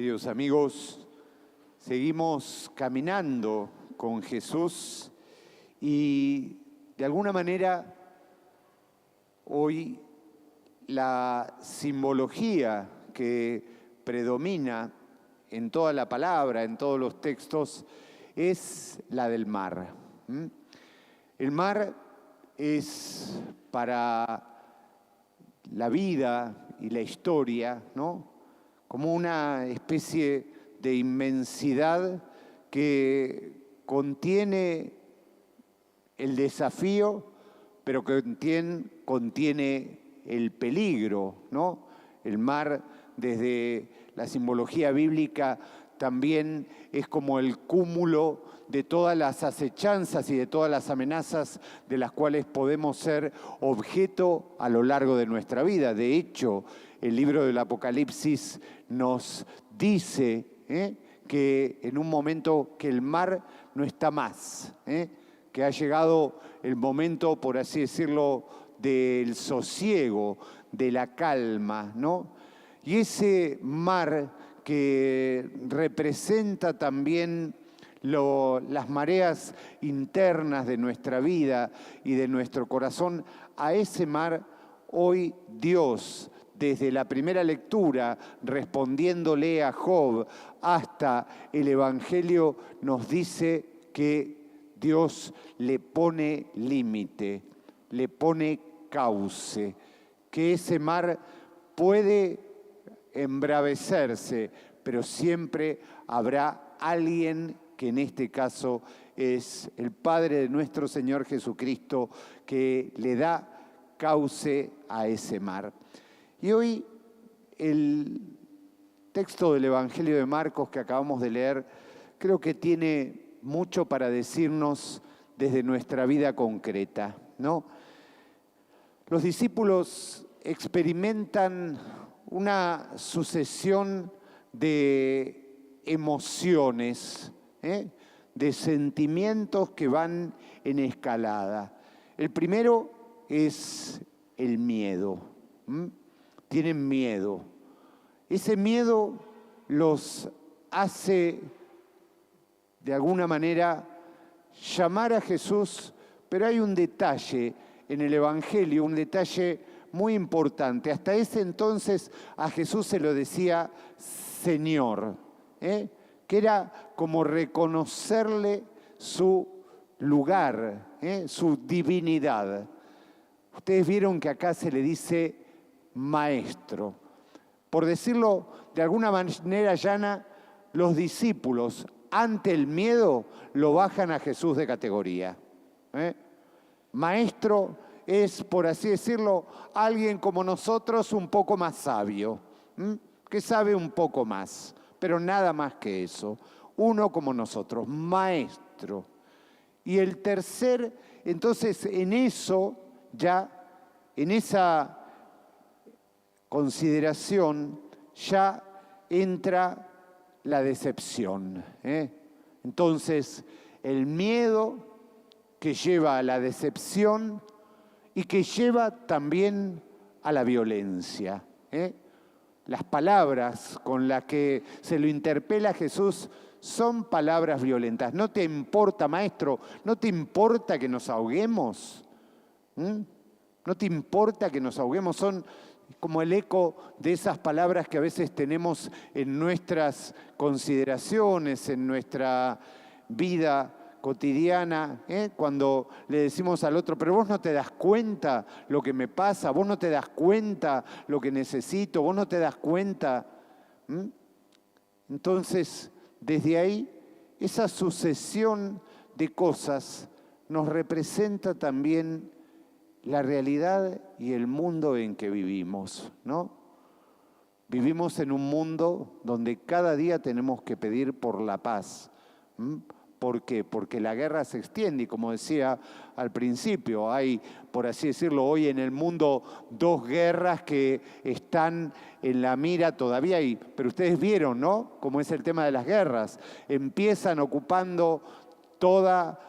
Queridos amigos, seguimos caminando con Jesús y de alguna manera hoy la simbología que predomina en toda la palabra, en todos los textos, es la del mar. El mar es para la vida y la historia, ¿no?, como una especie de inmensidad que contiene el desafío, pero que contiene el peligro, ¿no? El mar, desde la simbología bíblica, también es como el cúmulo de todas las acechanzas y de todas las amenazas de las cuales podemos ser objeto a lo largo de nuestra vida. De hecho, el libro del Apocalipsis nos dice que en un momento que el mar no está más, que ha llegado el momento, por así decirlo, del sosiego, de la calma, ¿no? Y ese mar que representa también las mareas internas de nuestra vida y de nuestro corazón, a ese mar hoy Dios, desde la primera lectura, respondiéndole a Job, hasta el Evangelio, nos dice que Dios le pone límite, le pone cauce, que ese mar puede embravecerse, pero siempre habrá alguien que en este caso es el Padre de nuestro Señor Jesucristo, que le da cauce a ese mar. Y hoy el texto del Evangelio de Marcos que acabamos de leer creo que tiene mucho para decirnos desde nuestra vida concreta, ¿no? Los discípulos experimentan una sucesión de emociones, de sentimientos que van en escalada. El primero es el miedo. Tienen miedo. Ese miedo los hace, de alguna manera, llamar a Jesús, pero hay un detalle en el Evangelio, un detalle muy importante. Hasta ese entonces a Jesús se lo decía Señor, que era como reconocerle su lugar, su divinidad. Ustedes vieron que acá se le dice Maestro. Por decirlo de alguna manera llana, los discípulos ante el miedo lo bajan a Jesús de categoría. Maestro es, por así decirlo, alguien como nosotros un poco más sabio, que sabe un poco más, pero nada más que eso. Uno como nosotros, maestro. Y el tercer, entonces en eso ya, en esa consideración ya entra la decepción. Entonces, el miedo que lleva a la decepción y que lleva también a la violencia. Las palabras con las que se lo interpela a Jesús son palabras violentas. ¿No te importa, maestro? ¿No te importa que nos ahoguemos? ¿No te importa que nos ahoguemos? Son como el eco de esas palabras que a veces tenemos en nuestras consideraciones, en nuestra vida cotidiana, cuando le decimos al otro, pero vos no te das cuenta lo que me pasa, vos no te das cuenta lo que necesito, vos no te das cuenta. Entonces, desde ahí, esa sucesión de cosas nos representa también la realidad y el mundo en que vivimos, ¿no? Vivimos en un mundo donde cada día tenemos que pedir por la paz. ¿Por qué? Porque la guerra se extiende y, como decía al principio, hay, por así decirlo, hoy en el mundo dos guerras que están en la mira todavía, pero ustedes vieron, ¿no?, cómo es el tema de las guerras. Empiezan ocupando toda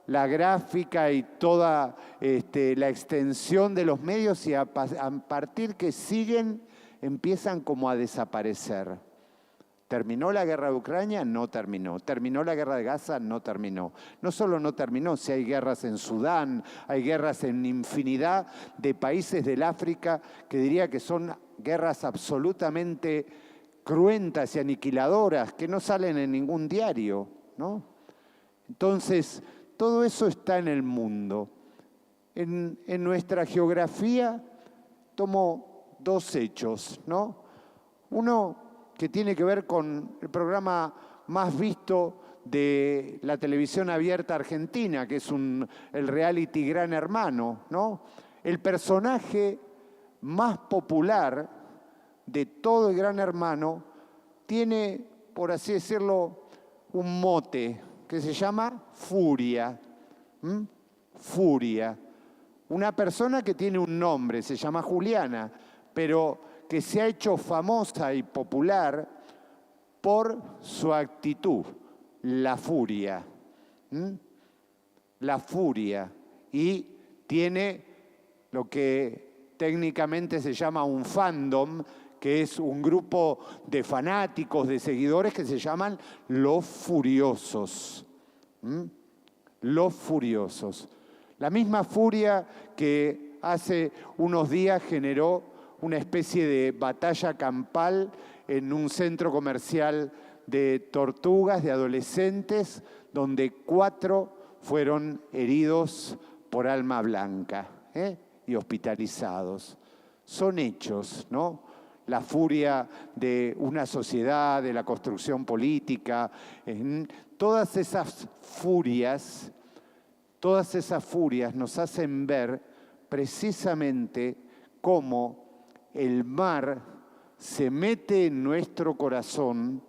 la gráfica y toda la extensión de los medios y a partir que siguen empiezan como a desaparecer. ¿Terminó la guerra de Ucrania? No terminó. ¿Terminó la guerra de Gaza? No terminó. No solo no terminó, si hay guerras en Sudán, hay guerras en infinidad de países del África que diría que son guerras absolutamente cruentas y aniquiladoras que no salen en ningún diario, ¿no? Entonces, todo eso está en el mundo. En nuestra geografía tomo dos hechos, ¿no? Uno que tiene que ver con el programa más visto de la televisión abierta argentina, que es el reality Gran Hermano, ¿no? El personaje más popular de todo el Gran Hermano tiene, por así decirlo, un mote que se llama Furia. Furia. Una persona que tiene un nombre, se llama Juliana, pero que se ha hecho famosa y popular por su actitud, la furia. La furia. Y tiene lo que técnicamente se llama un fandom, que es un grupo de fanáticos, de seguidores que se llaman los furiosos. Los furiosos. La misma furia que hace unos días generó una especie de batalla campal en un centro comercial de tortugas, de adolescentes, donde 4 fueron heridos por arma blanca y hospitalizados. Son hechos, ¿no? La furia de una sociedad, de la construcción política, todas esas furias nos hacen ver precisamente cómo el mar se mete en nuestro corazón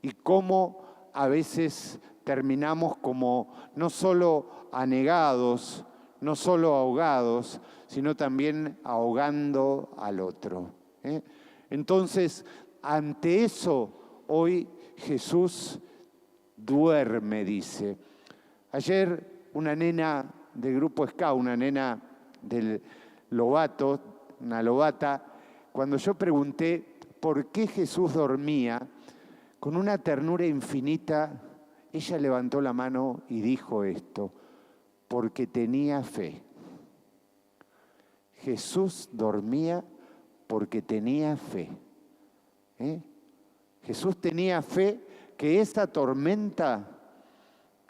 y cómo a veces terminamos como no solo anegados, no solo ahogados, sino también ahogando al otro. Entonces, ante eso, hoy Jesús duerme, dice. Ayer una nena del grupo Scout, una nena del Lobato, una lobata, cuando yo pregunté por qué Jesús dormía, con una ternura infinita, ella levantó la mano y dijo esto: porque tenía fe. Jesús dormía porque tenía fe. Jesús tenía fe que esa tormenta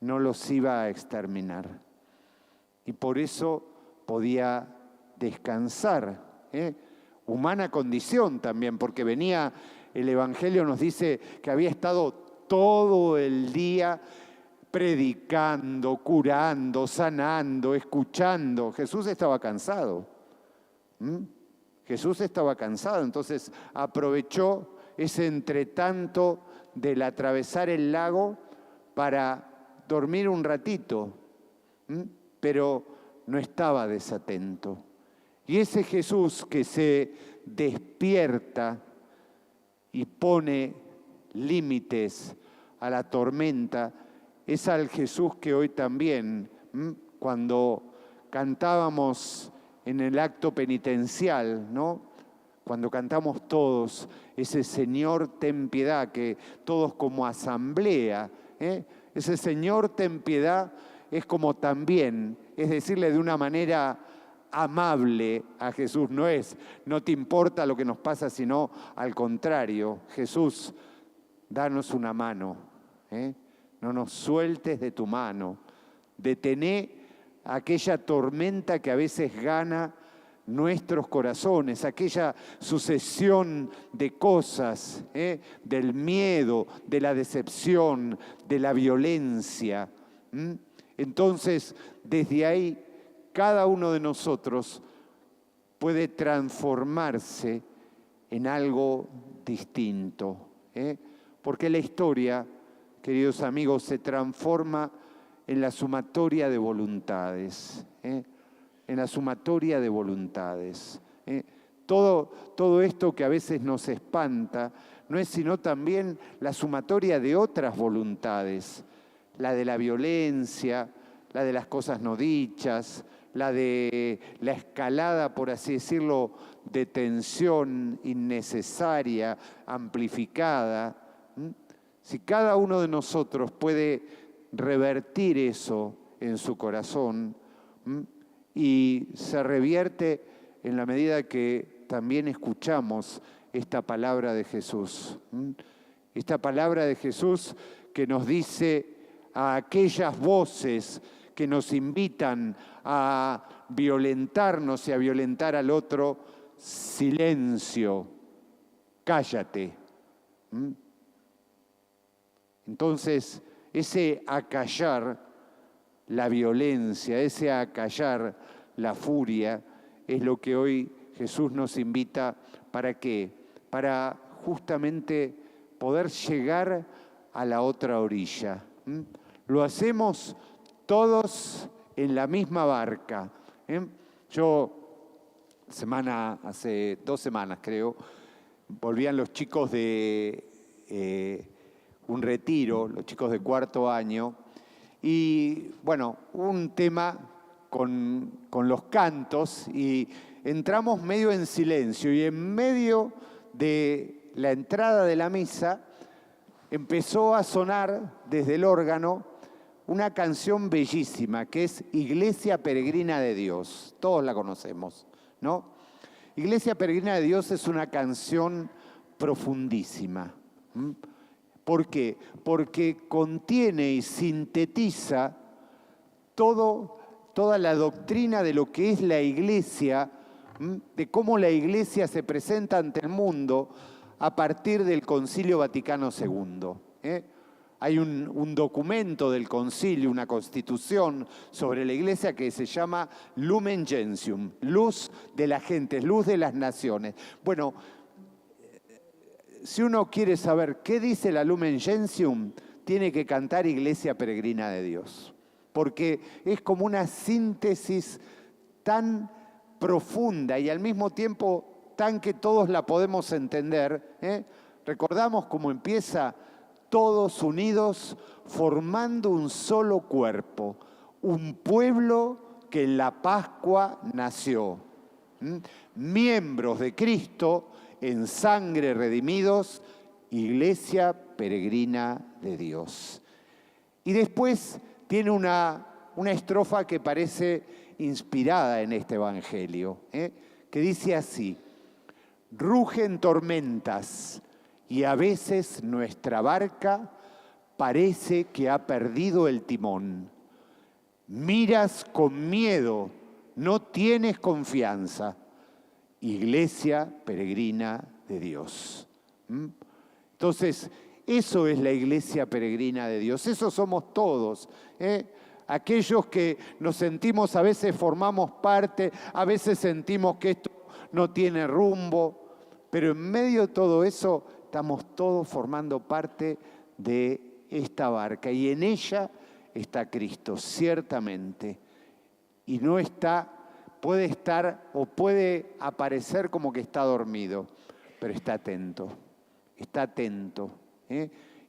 no los iba a exterminar. Y por eso podía descansar. Humana condición también, porque venía, el Evangelio nos dice que había estado todo el día predicando, curando, sanando, escuchando. Jesús estaba cansado. Jesús estaba cansado, entonces aprovechó ese entretanto del atravesar el lago para dormir un ratito, pero no estaba desatento. Y ese Jesús que se despierta y pone límites a la tormenta, es al Jesús que hoy también, cuando cantábamos en el acto penitencial, ¿no? Cuando cantamos todos ese Señor ten piedad, que todos como asamblea, ese Señor ten piedad es como también, es decirle de una manera amable a Jesús, no te importa lo que nos pasa, sino al contrario, Jesús, danos una mano, no nos sueltes de tu mano, detené aquella tormenta que a veces gana nuestros corazones, aquella sucesión de cosas, del miedo, de la decepción, de la violencia. Entonces, desde ahí, cada uno de nosotros puede transformarse en algo distinto, porque la historia, queridos amigos, se transforma en la sumatoria de voluntades, en la sumatoria de voluntades. Todo esto que a veces nos espanta no es sino también la sumatoria de otras voluntades, la de la violencia, la de las cosas no dichas, la de la escalada, por así decirlo, de tensión innecesaria, amplificada. Si cada uno de nosotros puede revertir eso en su corazón y se revierte en la medida que también escuchamos esta palabra de Jesús. Esta palabra de Jesús que nos dice a aquellas voces que nos invitan a violentarnos y a violentar al otro: silencio, cállate. Entonces, ese acallar la violencia, ese acallar la furia, es lo que hoy Jesús nos invita. ¿Para qué? Para justamente poder llegar a la otra orilla. Lo hacemos todos en la misma barca. Yo, hace 2 semanas creo, volvían los chicos de un retiro, los chicos de 4º año, y bueno, un tema con los cantos, y entramos medio en silencio, y en medio de la entrada de la misa empezó a sonar desde el órgano una canción bellísima que es Iglesia Peregrina de Dios. Todos la conocemos, ¿no? Iglesia Peregrina de Dios es una canción profundísima. ¿Por qué? Porque contiene y sintetiza toda la doctrina de lo que es la Iglesia, de cómo la Iglesia se presenta ante el mundo a partir del Concilio Vaticano II. Hay un documento del concilio, una constitución sobre la Iglesia que se llama Lumen Gentium, luz de la gente, luz de las naciones. Bueno, si uno quiere saber qué dice la Lumen Gentium, tiene que cantar Iglesia Peregrina de Dios, porque es como una síntesis tan profunda y al mismo tiempo tan que todos la podemos entender. Recordamos cómo empieza: todos unidos formando un solo cuerpo, un pueblo que en la Pascua nació. Miembros de Cristo, en sangre redimidos, Iglesia Peregrina de Dios. Y después tiene una estrofa que parece inspirada en este Evangelio, que dice así: rugen tormentas y a veces nuestra barca parece que ha perdido el timón. Miras con miedo, no tienes confianza. Iglesia Peregrina de Dios. Entonces, eso es la Iglesia Peregrina de Dios. Eso somos todos. Aquellos que nos sentimos, a veces formamos parte, a veces sentimos que esto no tiene rumbo, pero en medio de todo eso estamos todos formando parte de esta barca y en ella está Cristo, ciertamente. Y no está, puede estar o puede aparecer como que está dormido, pero está atento, está atento.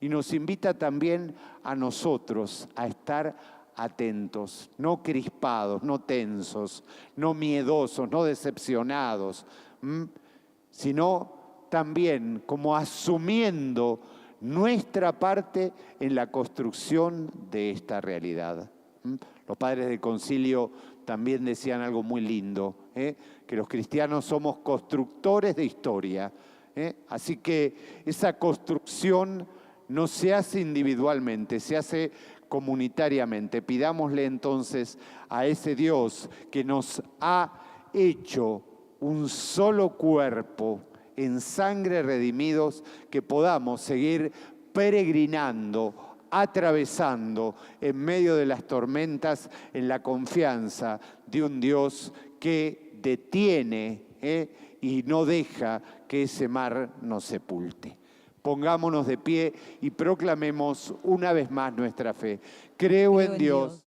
Y nos invita también a nosotros a estar atentos, no crispados, no tensos, no miedosos, no decepcionados, sino también como asumiendo nuestra parte en la construcción de esta realidad. Los padres del concilio también decían algo muy lindo, que los cristianos somos constructores de historia. Así que esa construcción no se hace individualmente, se hace comunitariamente. Pidámosle entonces a ese Dios que nos ha hecho un solo cuerpo, en sangre redimidos, que podamos seguir peregrinando, atravesando en medio de las tormentas en la confianza de un Dios que detiene y no deja que ese mar nos sepulte. Pongámonos de pie y proclamemos una vez más nuestra fe. Creo en Dios.